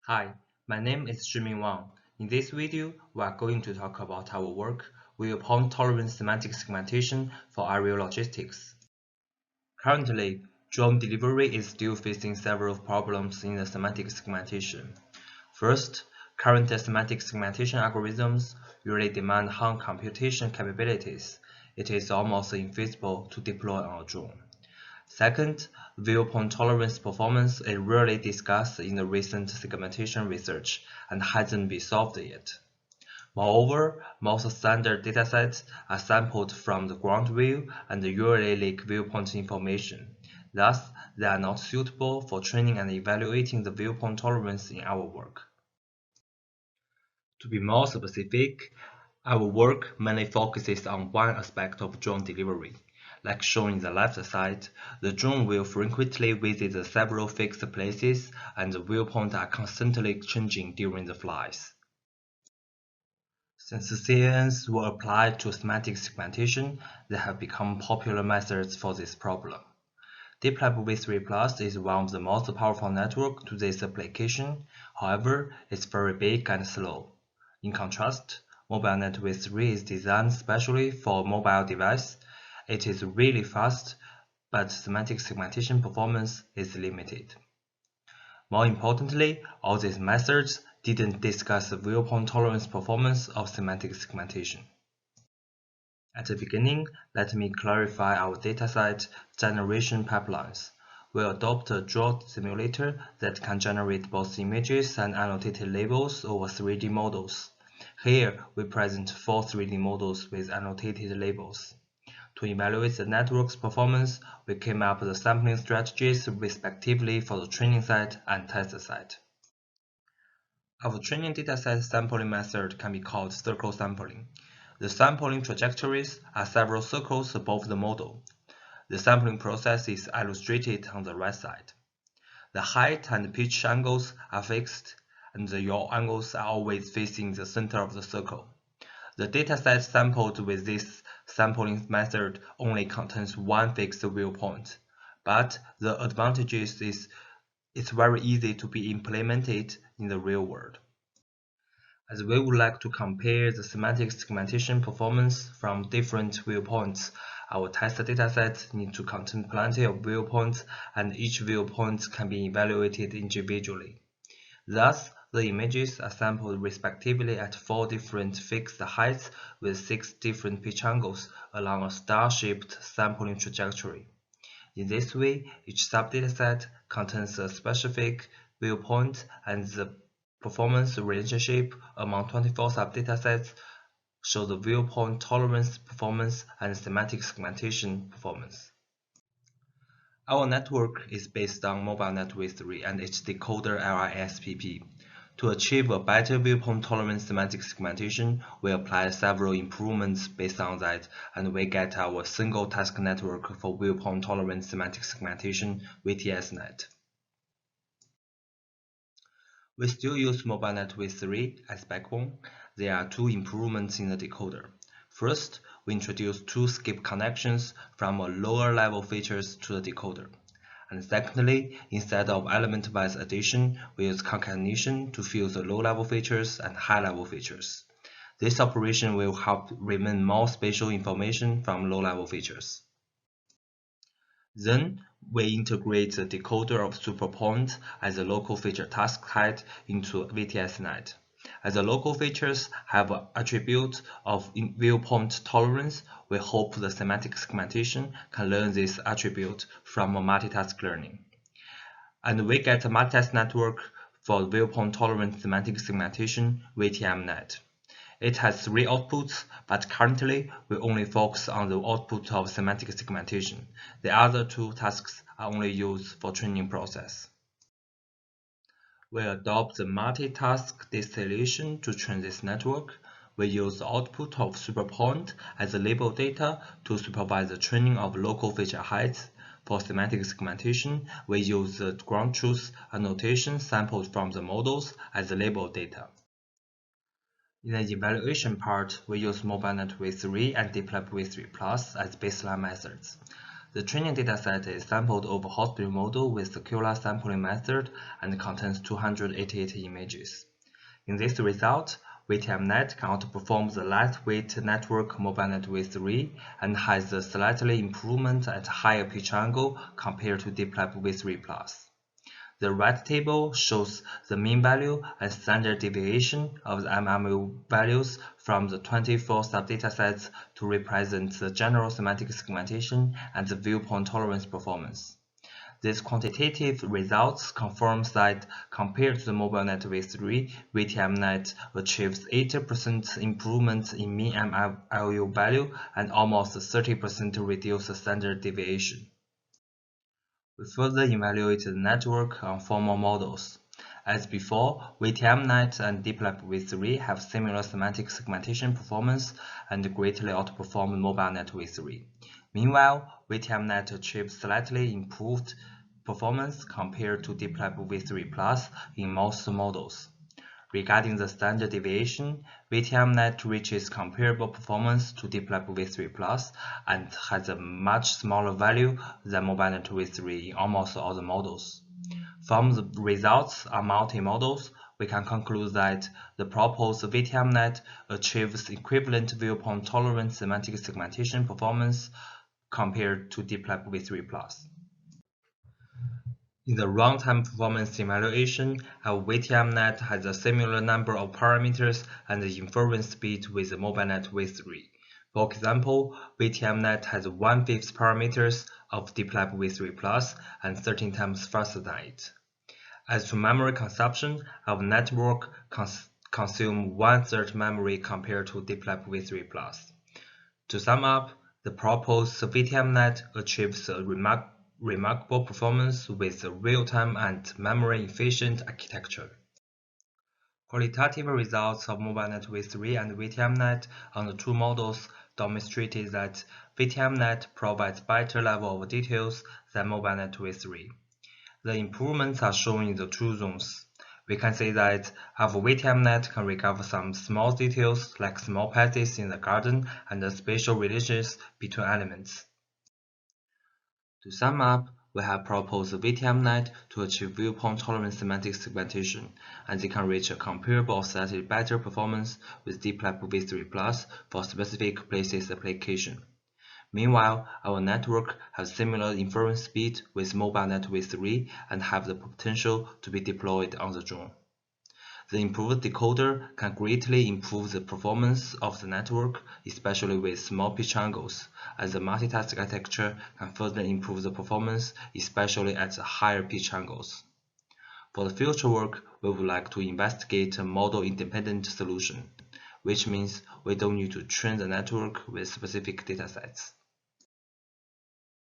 Hi, my name is Shiming Wang. In this video, we are going to talk about our work with point-tolerant semantic segmentation for aerial logistics. Currently, drone delivery is still facing several problems in the semantic segmentation. First, current semantic segmentation algorithms usually demand high computation capabilities. It is almost infeasible to deploy on a drone. Second, viewpoint tolerance performance is rarely discussed in the recent segmentation research and hasn't been solved yet. Moreover, most standard datasets are sampled from the ground view and usually lack viewpoint information. Thus, they are not suitable for training and evaluating the viewpoint tolerance in our work. To be more specific, our work mainly focuses on one aspect of drone delivery. Like shown in the left side, the drone will frequently visit the several fixed places and the viewpoints are constantly changing during the flights. Since CANs were applied to semantic segmentation, they have become popular methods for this problem. DeepLab v3 Plus is one of the most powerful networks to this application, however, it's very big and slow. In contrast, MobileNet v3 is designed specially for mobile device. It is really fast, but semantic segmentation performance is limited. More importantly, all these methods didn't discuss the viewpoint tolerance performance of semantic segmentation. At the beginning, let me clarify our dataset generation pipelines. We adopt a draw simulator that can generate both images and annotated labels over 3D models. Here, we present 4 3D models with annotated labels. To evaluate the network's performance, we came up with sampling strategies respectively for the training set and test set. Our training dataset sampling method can be called circle sampling. The sampling trajectories are several circles above the model. The sampling process is illustrated on the right side. The height and pitch angles are fixed, and the yaw angles are always facing the center of the circle. The dataset sampled with this sampling method only contains one fixed viewpoint, but the advantage is it's very easy to be implemented in the real world. As we would like to compare the semantic segmentation performance from different viewpoints, our test datasets need to contain plenty of viewpoints, and each viewpoint can be evaluated individually. Thus, the images are sampled respectively at 4 different fixed heights with 6 different pitch angles along a star-shaped sampling trajectory. In this way, each subdataset contains a specific viewpoint, and the performance relationship among 24 subdatasets show the viewpoint tolerance performance and semantic segmentation performance. Our network is based on MobileNet v3 and its decoder LISPP. To achieve a better viewpoint tolerant semantic segmentation, we apply several improvements based on that, and we get our single task network for viewpoint tolerant semantic segmentation, VTM-Net. We still use MobileNet v3 as backbone. There are 2 improvements in the decoder. First, we introduce 2 skip connections from a lower level features to the decoder. And secondly, instead of element-wise addition, we use concatenation to fuse the low-level features and high-level features. This operation will help remove more spatial information from low-level features. Then, we integrate the decoder of superpoint as a local feature task height into VTM-Net. As the local features have an attribute of viewpoint tolerance, we hope the semantic segmentation can learn this attribute from a multitask learning. And we get a multitask network for viewpoint tolerant semantic segmentation, VTM-Net. It has 3 outputs, but currently we only focus on the output of semantic segmentation. The other 2 tasks are only used for training process. We adopt the multitask distillation to train this network. We use the output of superpoint as the label data to supervise the training of local feature heights. For semantic segmentation, we use the ground truth annotation sampled from the models as the label data. In the evaluation part, we use MobileNet v3 and DeepLab v3 Plus as baseline methods. The training dataset is sampled over hospital model with the Chli sampling method and contains 288 images. In this result, VTM-Net can outperform the lightweight network MobileNet V3 and has a slightly improvement at higher pitch angle compared to DeepLab V3+. The right table shows the mean value and standard deviation of the MMU values from the 24 subdatasets to represent the general semantic segmentation and the viewpoint tolerance performance. These quantitative results confirm that compared to the MobileNet V3, VTM-Net achieves 80% improvement in mean MLU value and almost 30% reduced standard deviation. We further evaluated the network on formal models. As before, VTM-Net and DeepLab V3 have similar semantic segmentation performance and greatly outperform MobileNet V3. Meanwhile, VTM-Net achieves slightly improved performance compared to DeepLab V3+ in most models. Regarding the standard deviation, VTM-Net reaches comparable performance to DeepLab V3+ and has a much smaller value than MobileNet V3 in almost all the models. From the results on multi-models, we can conclude that the proposed VTM-Net achieves equivalent viewpoint-tolerant semantic segmentation performance compared to DeepLab V3+. In the runtime performance evaluation, our VTM-Net has a similar number of parameters and the inference speed with the MobileNet V3. For example, VTM-Net has 1/5 parameters of DeepLab V3+ and 13 times faster than it. As to memory consumption, our network consumes 1/3 memory compared to DeepLab V3+. To sum up, the proposed VTM-Net achieves a remarkable performance with a real-time and memory-efficient architecture. Qualitative results of MobileNet V3 and VTM-Net on the two models demonstrated that VTM-Net provides better level of details than MobileNet V3. The improvements are shown in the two zones. We can say that our VTM-Net can recover some small details like small patches in the garden and the spatial relations between elements. To sum up, we have proposed VTM-Net to achieve viewpoint-tolerant semantic segmentation, and they can reach a comparable or slightly better performance with DeepLab V3+ for specific places application. Meanwhile, our network has similar inference speed with MobileNet V3 and have the potential to be deployed on the drone. The improved decoder can greatly improve the performance of the network, especially with small pitch angles, as the multitask architecture can further improve the performance, especially at the higher pitch angles. For the future work, we would like to investigate a model-independent solution, which means we don't need to train the network with specific datasets.